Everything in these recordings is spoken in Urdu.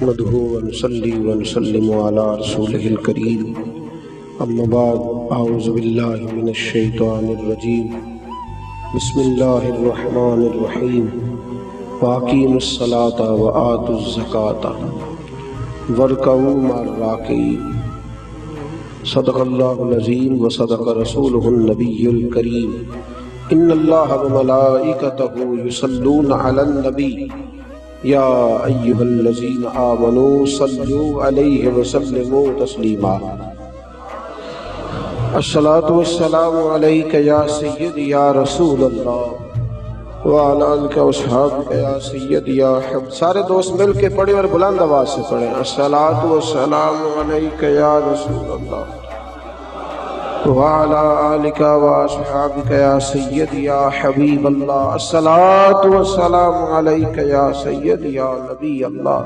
نحمده ونصلي ونسلم على رسوله الكريم اما بعد اعوذ بالله من الشيطان الرجيم بسم الله الرحمن الرحيم واقيموا الصلاة وآتوا الزكاة واركعوا مع الراكعين صدق الله العظيم وصدق رسوله النبي الكريم ان الله وملائكته يصلون على النبي یا ایھا الذین آمنوا صلوا علیہ وسلموا تسلیما الصلاۃ والسلام علیک یا سیدی یا رسول اللہ وعلی آلک واصحابک یا سیدی یا حبیب. سارے دوست مل کے پڑھیں اور بلند آواز سے پڑھیں الصلاۃ والسلام علیک یا رسول اللہ وعلى آلك وأصحابك يا سيدي يا حبيب الله الصلاة والسلام عليك يا سيدي يا نبي الله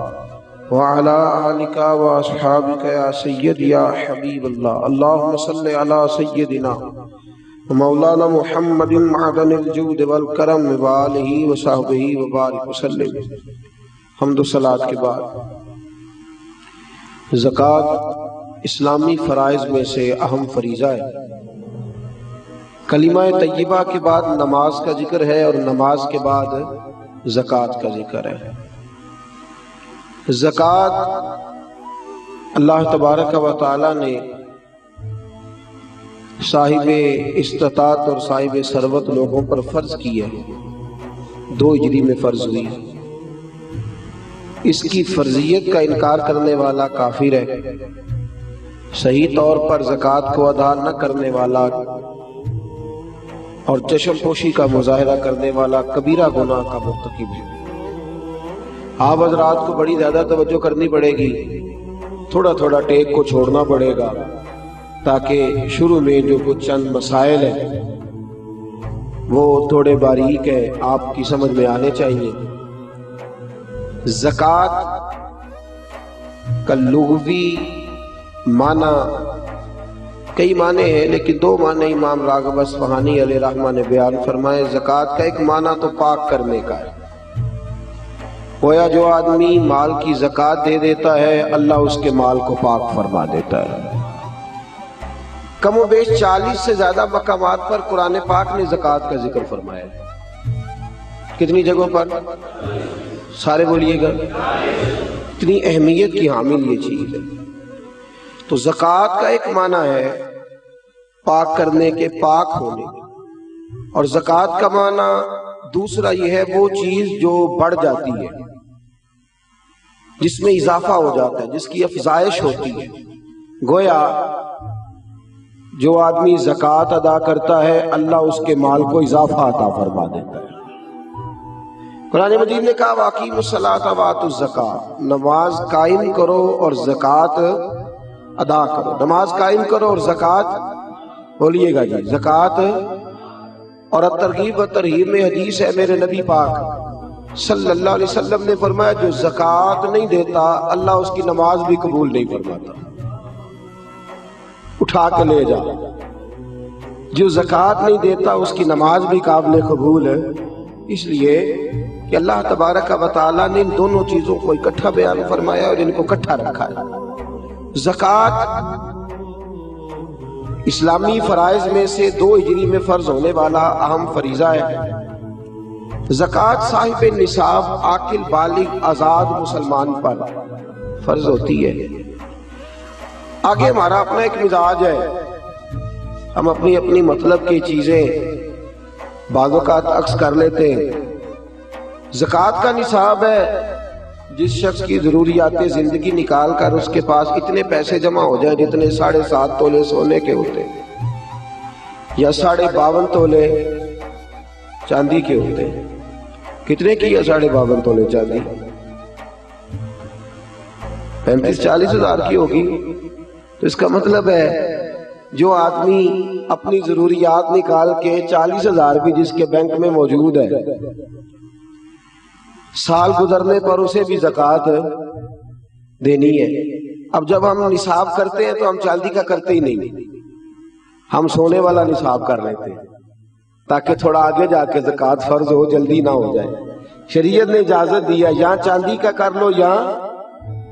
وعلى آلك وأصحابك يا سيدي يا حبيب الله. اللهم صل على سيدنا مولانا محمد معدن الجود والكرم وآله وصحبه وبارك وسلم. حمد و صلاۃ کے بعد زکوٰۃ اسلامی فرائض میں سے اہم فریضہ ہے. کلمہ طیبہ کے بعد نماز کا ذکر ہے اور نماز کے بعد زکوٰۃ کا ذکر ہے. زکوٰۃ اللہ تبارک و تعالی نے صاحب استطاعت اور صاحب ثروت لوگوں پر فرض کی ہے. 2 ہجری میں فرض ہوئی. اس کی فرضیت کا انکار کرنے والا کافر ہے. صحیح طور پر زکوٰۃ کو ادا نہ کرنے والا اور چشم پوشی کا مظاہرہ کرنے والا کبیرہ گناہ کا مرتکب ہے. آپ حضرات کو بڑی زیادہ توجہ کرنی پڑے گی. تھوڑا تھوڑا ٹیک کو چھوڑنا پڑے گا تاکہ شروع میں جو کچھ چند مسائل ہیں وہ تھوڑے باریک ہیں، آپ کی سمجھ میں آنے چاہیے. زکوٰۃ کا لغوی معنی کئی معنی ہیں، لیکن 2 معنی امام راغب اصفہانی علیہ رحمہ نے بیان فرمائے. زکوٰۃ کا ایک معنی تو پاک کرنے کا ہے. گویا جو آدمی مال کی زکوٰۃ دے دیتا ہے اللہ اس کے مال کو پاک فرما دیتا ہے. کم و بیش 40 سے زیادہ مقامات پر قرآن پاک نے زکوٰۃ کا ذکر فرمایا ہے. کتنی جگہوں پر؟ سارے بولیے گا. اتنی اہمیت کی حامل یہ چیز ہے. تو زکوٰۃ کا ایک معنی ہے پاک کرنے کے، پاک ہونے کے، اور زکوٰۃ کا معنی دوسرا یہ ہے وہ چیز جو بڑھ جاتی ہے، جس میں اضافہ ہو جاتا ہے، جس کی افزائش ہوتی ہے. گویا جو آدمی زکوٰۃ ادا کرتا ہے اللہ اس کے مال کو اضافہ عطا فرما دیتا ہے. قرآن مجید نے کہا وَأَقِیمُوا الصَّلَاةَ وَآتُوا الزَّکَاةَ، نماز قائم کرو اور زکوٰۃ ادا کرو. نماز قائم کرو اور زکوٰۃ، بولیے گا جی، زکوٰۃ. اور ترغیب و ترہیب میں حدیث ہے میرے نبی پاک صلی اللہ علیہ وسلم نے فرمایا جو زکوٰۃ نہیں دیتا اللہ اس کی نماز بھی قبول نہیں فرماتا. اٹھا کے لے جا. جو زکوٰۃ نہیں دیتا اس کی نماز بھی قابل قبول ہے. اس لیے کہ اللہ تبارک و تعالیٰ نے ان دونوں چیزوں کو اکٹھا بیان فرمایا اور ان کو اکٹھا رکھا ہے. زکوٰۃ اسلامی فرائض میں سے 2 ہجری میں فرض ہونے والا اہم فریضہ ہے. زکوٰۃ صاحب نصاب عاقل بالغ آزاد مسلمان پر فرض ہوتی ہے. آگے ہمارا اپنا ایک مزاج ہے، ہم اپنی اپنی مطلب کی چیزیں بعض اوقات عکس کر لیتے ہیں. زکوٰۃ کا نصاب ہے جس شخص کی ضروریات زندگی نکال کر اس کے پاس اتنے پیسے جمع ہو جائیں جتنے 7.5 تولے سونے کے ہوتے یا 52.5 تولے چاندی کے ہوتے. کتنے کی ہے 52.5 تولے چاندی؟ 35-40 ہزار کی ہوگی. تو اس کا مطلب ہے جو آدمی اپنی ضروریات نکال کے 40,000 بھی جس کے بینک میں موجود ہے، سال گزرنے پر اسے بھی زکوٰۃ دینی ہے. اب جب ہم نصاب کرتے ہیں تو ہم چاندی کا کرتے ہی نہیں، ہم سونے والا نصاب کر لیتے ہیں تاکہ تھوڑا آگے جا کے زکوٰۃ فرض ہو، جلدی نہ ہو جائے. شریعت نے اجازت دیا یا چاندی کا کر لو یا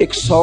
100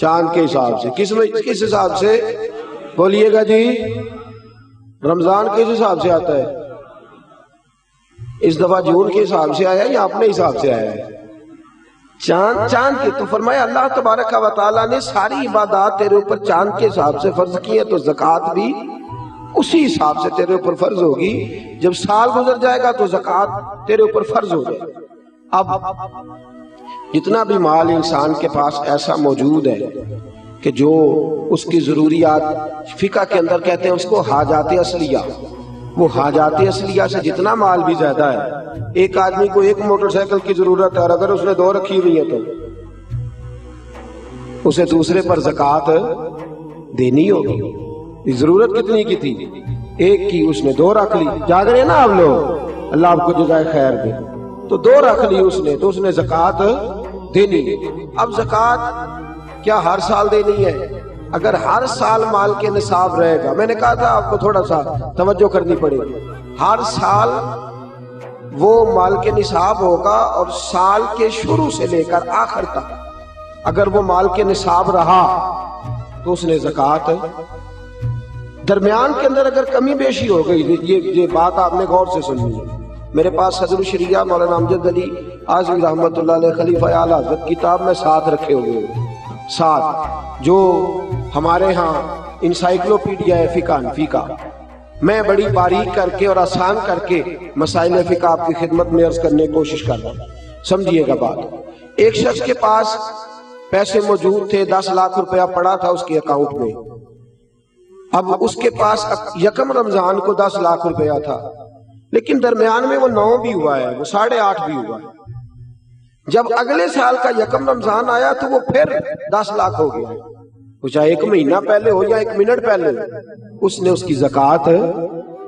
چاند کے حساب سے. کس حساب سے بولیے گا جی؟ رمضان کس حساب سے آتا ہے؟ اس دفعہ جون کے حساب سے آیا یا اپنے حساب سے آیا ہے؟ چاند کے. تو فرمایا اللہ تبارک و تعالیٰ نے ساری عبادات تیرے اوپر چاند کے حساب سے فرض کی ہے، تو زکوٰۃ بھی اسی حساب سے تیرے اوپر فرض ہوگی. جب سال گزر جائے گا تو زکوٰۃ تیرے اوپر فرض ہو جائے. اب جتنا بھی مال انسان کے پاس ایسا موجود ہے کہ جو اس کی ضروریات، فقہ کے اندر کہتے ہیں اس کو حاجات اصلیہ، وہ حاجات اصلیہ سے جتنا مال بھی زیادہ ہے. ایک آدمی کو ایک موٹر سائیکل کی ضرورت ہے اور اگر اس نے 2 رکھی ہوئی ہے تو اسے دوسرے پر زکوٰۃ دینی ہوگی. ضرورت کتنی کی تھی؟ ایک کی، اس نے 2 رکھ لی. جاگ رہے نا آپ لوگ، اللہ آپ کو جزائے خیر دے. تو 2 رکھ لی اس نے، تو اس نے زکوٰۃ دینی. اب زکوٰۃ کیا ہر سال دینی ہے؟ اگر ہر سال مال کے نصاب رہے گا، میں نے کہا تھا آپ کو تھوڑا سا توجہ کرنی پڑے گی، ہر سال وہ مال کے نصاب ہوگا اور سال کے شروع سے لے کر آخر تک اگر وہ مال کے نصاب رہا تو اس نے زکوٰۃ. درمیان کے اندر اگر کمی بیشی ہو گئی، یہ بات آپ نے غور سے سنی ہے. میرے پاس صدر الشریعہ مولانا امجد علی اعظمی رحمۃ اللہ علیہ خلیفہ اعلیٰ حضرت کتاب میں ساتھ رکھے ہوئے، ساتھ جو ہمارے ہاں انسائکلوپیڈیا ہے فقہ. میں بڑی باریک کر کے اور آسان کر کے مسائل فقہ آپ کی خدمت میں عرض کرنے کی کوشش کر رہا ہوں، سمجھیے گا بات. ایک شخص کے پاس پیسے موجود تھے، 10 لاکھ روپیہ پڑا تھا اس کے اکاؤنٹ میں. اب اس کے پاس یکم رمضان کو 10 لاکھ روپیہ تھا، لیکن درمیان میں وہ 9 بھی ہوا ہے، وہ 8.5 بھی ہوا ہے. جب اگلے سال کا یکم رمضان آیا تو وہ پھر 10 لاکھ ہو گیا. وہ چاہے 1 مہینہ پہلے ہو یا 1 منٹ پہلے، اس نے اس کی زکوٰۃ.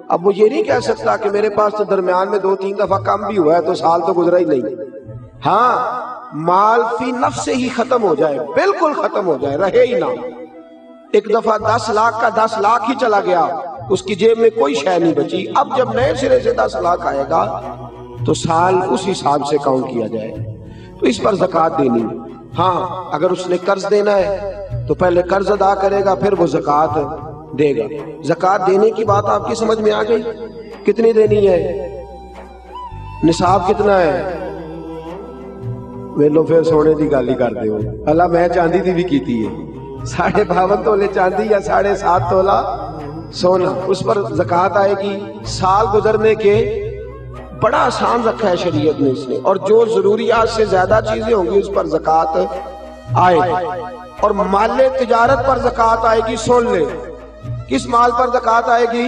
اب وہ یہ نہیں کہہ سکتا کہ میرے پاس تو درمیان میں 2-3 دفعہ کم بھی ہوا ہے تو سال تو گزرا ہی نہیں. ہاں، مال فی نفس سے ہی ختم ہو جائے، بالکل ختم ہو جائے، رہے ہی نہ. ایک دفعہ 10 لاکھ کا 10 لاکھ ہی چلا گیا، اس کی جیب میں کوئی شے نہیں بچی. اب جب نئے سرے سے 10 لاکھ آئے گا تو سال اس حساب سے کاؤنٹ کیا جائے. تو اس پر زکوٰۃ دینی. ہاں، اگر اس نے قرض دینا ہے تو پہلے قرض ادا کرے گا، پھر وہ زکوٰۃ دے گا. زکوٰۃ دینے کی بات آپ کی سمجھ میں آ گئی؟ کتنی دینی ہے؟ نصاب کتنا ہے؟ ویلو پھر سونے دی گل ہی کر دے. اللہ میں چاندی دی بھی کیتی ہے، 52.5 تولے چاندی یا 7.5 تولا سونا، اس پر زکوٰۃ آئے گی. سال گزرنے کے بڑا آسان رکھا ہے شریعت نے اس نے، اور جو ضروریات سے زیادہ چیزیں ہوں گی اس پر زکوٰۃ آئے گی. اور مال تجارت پر زکوٰۃ آئے گی. سن لے، کس مال پر زکوٰۃ آئے گی؟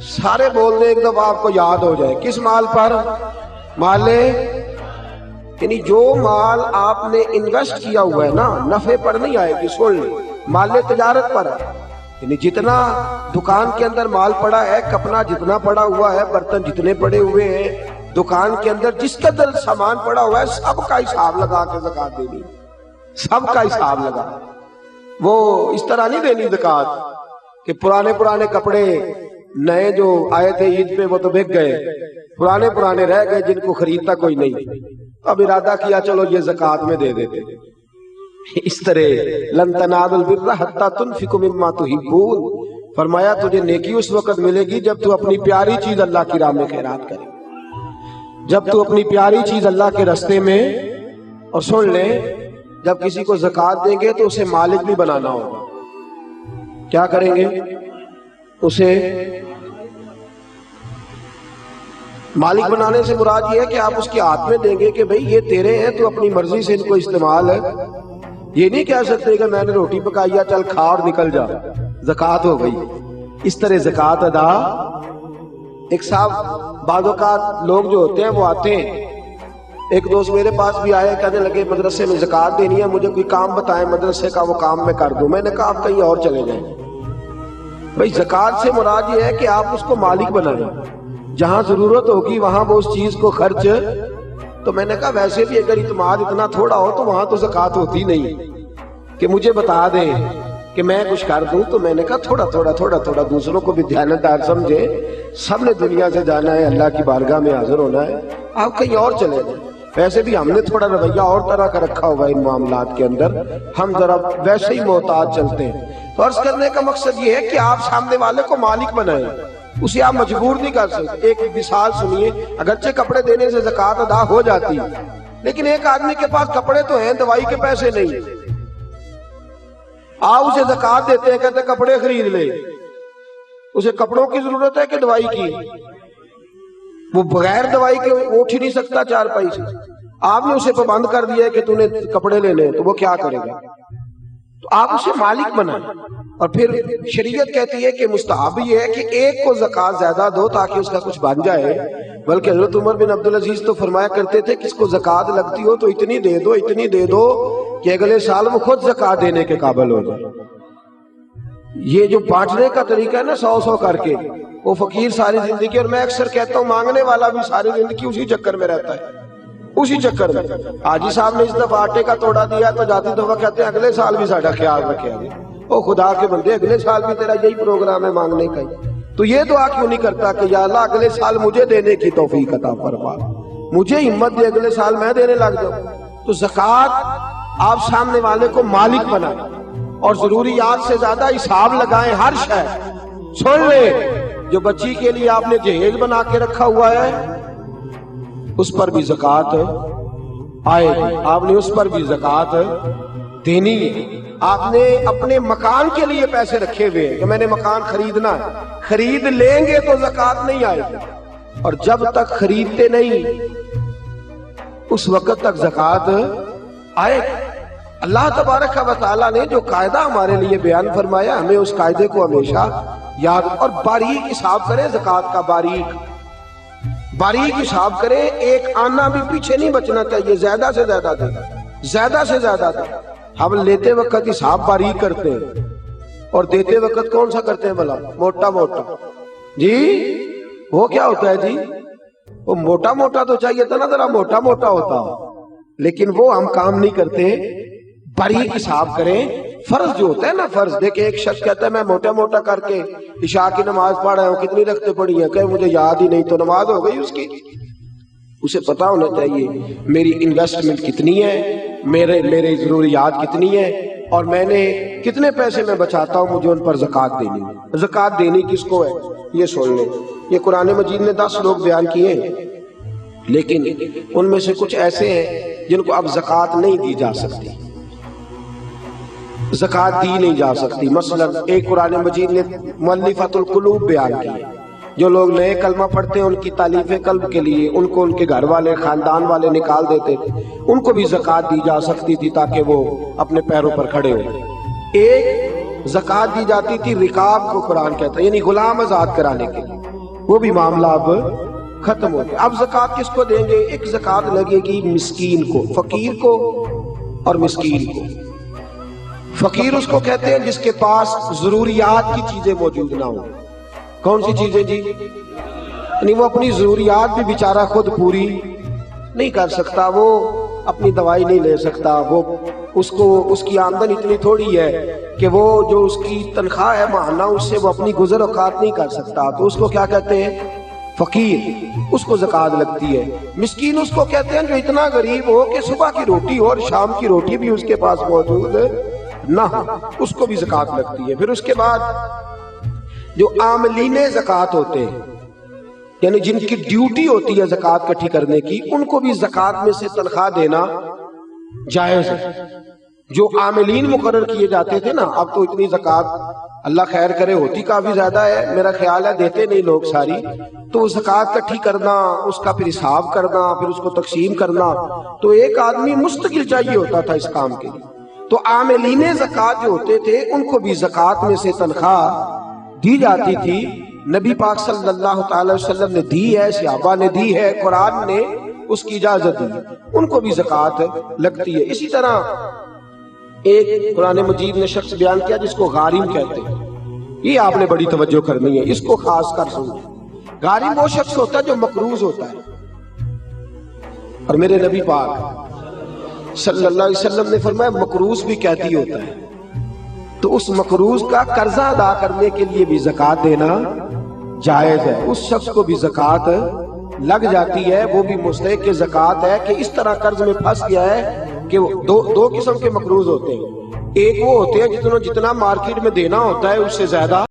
سارے بول دیں ایک دفعہ آپ کو یاد ہو جائے. کس مال پر؟ مال، یعنی جو مال آپ نے انویسٹ کیا ہوا ہے نا، نفع پر نہیں آئے گی. سن لے، مال تجارت پر، یعنی جتنا دکان کے اندر مال پڑا ہے، کپنا جتنا پڑا ہوا ہے، برتن جتنے پڑے ہوئے ہیں دکان کے اندر، جس قدر سامان پڑا ہوا ہے سب کا حساب لگا کے زکوٰۃ دینی. سب کا حساب لگا. وہ اس طرح نہیں دینی زکوٰۃ کہ پرانے کپڑے نئے جو آئے تھے عید پہ وہ تو بک گئے، پرانے رہ گئے جن کو خریدتا کوئی نہیں، اب ارادہ کیا چلو یہ زکوٰۃ میں دے دیتے. اس طرح لن تنالوا البر حتی تنفقوا مما تحبون. فرمایا تجھے نیکی اس وقت ملے گی جب تو اپنی پیاری چیز اللہ کی راہ میں خیرات کرے، جب تو اپنی پیاری چیز اللہ کے راستے میں. اور سن لیں، جب کسی کو زکوٰۃ دیں گے تو اسے مالک بھی بنانا ہوگا. کیا کریں گے؟ اسے مالک بنانے سے مراد یہ ہے کہ آپ اس کے ہاتھ میں دیں گے کہ بھئی یہ تیرے ہیں، تو اپنی مرضی سے ان کو استعمال ہے. یہ نہیں کہہ سکتے کہ میں نے روٹی پکائی ہے چل کھا اور نکل جا، زکوٰۃ ہو گئی. اس طرح زکوٰۃ ادا. ایک صاحب، بعض اوقات لوگ جو ہوتے ہیں وہ آتے ہیں، ایک دوست میرے پاس بھی آئے، کہنے لگے مدرسے میں زکوٰۃ دینی ہے، مجھے کوئی کام بتائیں مدرسے کا، وہ کام میں کر دوں. میں نے کہا آپ کہیں اور چلے جائیں. بھئی زکوٰۃ سے مراد یہ ہے کہ آپ اس کو مالک بنائیں، جہاں ضرورت ہوگی وہاں وہ اس چیز کو خرچ. تو میں نے کہا ویسے بھی اگر اعتماد اتنا تھوڑا ہو تو وہاں تو زکوٰۃ ہوتی نہیں کہ مجھے بتا دیں کہ میں کچھ کر دوں. تو میں نے کہا تھوڑا تھوڑا دوسروں کو بھی دیانتدار سمجھے. سب نے دنیا سے جانا ہے، اللہ کی بارگاہ میں حاضر ہونا ہے، آپ کہیں اور چلے جائیں. ویسے بھی ہم نے تھوڑا رویہ اور طرح کا رکھا ہوا ہے ان معاملات کے اندر، ہم ذرا ویسے ہی محتاط چلتے ہیں۔ تو عرض کرنے کا مقصد یہ ہے کہ آپ سامنے والے کو مالک بنائیں، اسے آپ مجبور نہیں کر سکتے۔ ایک مثال سنیے، اگرچہ کپڑے دینے سے زکوٰۃ ادا ہو جاتی ہے، لیکن ایک آدمی کے پاس کپڑے تو ہیں، دوائی کے پیسے نہیں، آپ اسے زکوٰۃ دیتے ہیں، کہتے ہیں کپڑے خرید لے۔ اسے کپڑوں کی ضرورت ہے کہ دوائی کی؟ وہ بغیر دوائی کے اٹھ ہی نہیں سکتا چارپائی سے، آپ نے اسے پابند کر دیا ہے کہ تو نے کپڑے لینے ہیں، تو وہ کیا کرے گا؟ تو آپ اسے مالک بنائیں۔ اور پھر شریعت کہتی ہے کہ مستحب یہ ہے کہ ایک کو زکوٰۃ زیادہ دو تاکہ اس کا کچھ بن جائے، بلکہ حضرت عمر بن عبدالعزیز تو فرمایا کرتے تھے کہ اس کو زکوٰۃ لگتی ہو تو اتنی دے دو، اتنی دے دو کہ اگلے سال وہ خود زکوٰۃ دینے کے قابل ہو جائے۔ یہ جو بانٹنے کا طریقہ ہے نا، 100 کر کے، وہ فقیر ساری زندگی، اور میں اکثر کہتا ہوں مانگنے والا بھی ساری زندگی اسی چکر میں رہتا ہے، اسی چکر میں۔ حاجی صاحب نے اس دفعہ آٹے کا توڑا دیا تو جاتی دفعہ کہتے ہیں اگلے سال بھی ساڈا خیال رکھے گا۔ او خدا کے بندے، اگلے سال بھی تیرا یہی پروگرام ہے مانگنے کا ہی، تو یہ دعا کیوں نہیں کرتا کہ یا اللہ اگلے سال مجھے دینے کی توفیق عطا فرما، مجھے ہمت دے، اگلے سال میں دینے لگ جاؤں۔ تو زکوٰۃ آپ سامنے والے کو مالک بنائیں، اور ضروریات سے زیادہ حساب لگائیں ہر شے۔ سن لے، جو بچی کے لیے آپ نے جہیز بنا کے رکھا ہوا ہے اس پر بھی زکوٰۃ آئے گی، آپ نے اس پر بھی زکوٰۃ دینی ہے۔ آپ نے اپنے مکان کے لیے پیسے رکھے ہوئے ہیں کہ میں نے مکان خریدنا ہے، خرید لیں گے تو زکوٰۃ نہیں آئے گی، اور جب تک خریدتے نہیں اس وقت تک زکوٰۃ آئے گی۔ اللہ تبارک و تعالیٰ نے جو قاعدہ ہمارے لیے بیان فرمایا، ہمیں اس قاعدے کو ہمیشہ یاد، اور باریک حساب کریں زکوٰۃ کا، باریک حساب کریں، ایک آنا بھی پیچھے نہیں بچنا چاہیے، زیادہ سے زیادہ دیں، زیادہ سے زیادہ دیں۔ ہم لیتے وقت حساب باریک کرتے ہیں اور دیتے وقت کون سا کرتے ہیں بھلا؟ موٹا موٹا۔ جی وہ کیا ہوتا ہے جی؟ وہ موٹا موٹا تو چاہیے تھا نا، ذرا موٹا موٹا ہوتا، لیکن وہ ہم کام نہیں کرتے۔ باریک حساب کریں، فرض جو ہوتا ہے نا، فرض دیکھیں، ایک شخص کہتا ہے میں موٹا موٹا کر کے عشاء کی نماز پڑھ رہا ہوں، کتنی رکعتیں پڑھی ہیں؟ کہ مجھے یاد ہی نہیں، تو نماز ہو گئی اس کی؟ اسے پتا ہونا چاہیے میری انویسٹمنٹ کتنی ہے، میرے ضروریات کتنی ہے، اور میں نے کتنے پیسے میں بچاتا ہوں، مجھے ان پر زکوٰۃ دینی ہے۔ زکوٰۃ دینی کس کو ہے یہ سن لیں۔ یہ قرآن مجید نے 10 لوگ بیان کیے ہیں، لیکن ان میں سے کچھ ایسے ہیں جن کو اب زکوٰۃ نہیں دی جا سکتی، زکوٰۃ دی نہیں جا سکتی۔ مثلا ایک قرآن مجید نے مؤلفۃ القلوب بیان کی، جو لوگ نئے کلمہ پڑھتے ہیں ان کی تالیف قلب کے لیے ان کو ان کے گھر والے، خاندان والے نکال دیتے تھے، ان کو بھی زکوٰۃ دی جا سکتی تھی تاکہ وہ اپنے پیروں پر کھڑے ہوں۔ ایک زکوٰۃ دی جاتی تھی رقاب کو قرآن کہتا ہے، یعنی غلام آزاد کرانے کے لیے، وہ بھی معاملہ اب ختم ہو گیا۔ اب زکوٰۃ کس کو دیں گے؟ ایک زکوٰۃ لگے گی مسکین کو، فقیر کو اور مسکین کو۔ فقیر اس کو کہتے ہیں جس کے پاس ضروریات کی چیزیں موجود نہ ہوں۔ کون سی چیزیں جی؟ یعنی وہ اپنی ضروریات بھی بیچارہ خود پوری نہیں کر سکتا، وہ اپنی دوائی نہیں لے سکتا، وہ اس کی آمدن اتنی تھوڑی ہے کہ وہ جو اس کی تنخواہ ہے ماہانہ اس سے وہ اپنی گزر اوقات نہیں کر سکتا، تو اس کو کیا کہتے ہیں؟ فقیر، اس کو زکوٰۃ لگتی ہے۔ مسکین اس کو کہتے ہیں جو اتنا غریب ہو کہ صبح کی روٹی ہو اور شام کی روٹی بھی اس کے پاس موجود نہ ہو، اس کو بھی زکوٰۃ لگتی ہے۔ پھر اس کے بعد جو عاملین زکوٰۃ ہوتے ہیں، یعنی جن کی ڈیوٹی ہوتی ہے زکوٰۃ اکٹھی کرنے کی، ان کو بھی زکوٰۃ میں سے تنخواہ دینا جائز ہے۔ جو عاملین مقرر کیے جاتے تھے نا، اب تو اتنی زکوٰۃ اللہ خیر کرے ہوتی کافی زیادہ ہے، میرا خیال ہے دیتے نہیں لوگ ساری، تو وہ زکوٰۃ اکٹھی کرنا، اس کا پھر حساب کرنا، پھر اس کو تقسیم کرنا، تو ایک آدمی مستقل چاہیے ہوتا تھا اس کام کے لیے۔ تو عاملین زکوٰۃ جو ہوتے تھے ان کو بھی زکوٰۃ میں سے تنخواہ دی جاتی تھی۔ نبی پاک صلی اللہ تعالی وسلم نے دی ہے، صحابہ نے دی ہے، قرآن نے اس کی اجازت دی، ان کو بھی زکوٰۃ لگتی ہے۔ اسی طرح ایک قرآن مجید نے شخص بیان کیا جس کو غارم کہتے ہیں، یہ آپ نے بڑی توجہ کرنی ہے، اس کو خاص کر سنیں۔ غارم وہ شخص ہوتا ہے جو مقروض ہوتا ہے، اور میرے نبی پاک صلی اللہ علیہ وسلم نے فرمایا مقروض بھی قیدی ہوتا ہے، تو اس مقروض کا قرضہ ادا کرنے کے لیے بھی زکوٰۃ دینا جائز ہے، اس شخص کو بھی زکوٰۃ لگ جاتی ہے وہ بھی مستحق کے زکوٰۃ ہے کہ اس طرح قرض میں پھنس گیا ہے کہ دو قسم کے مقروض ہوتے ہیں. ایک وہ ہوتے ہیں جتنا مارکیٹ میں دینا ہوتا ہے اس سے زیادہ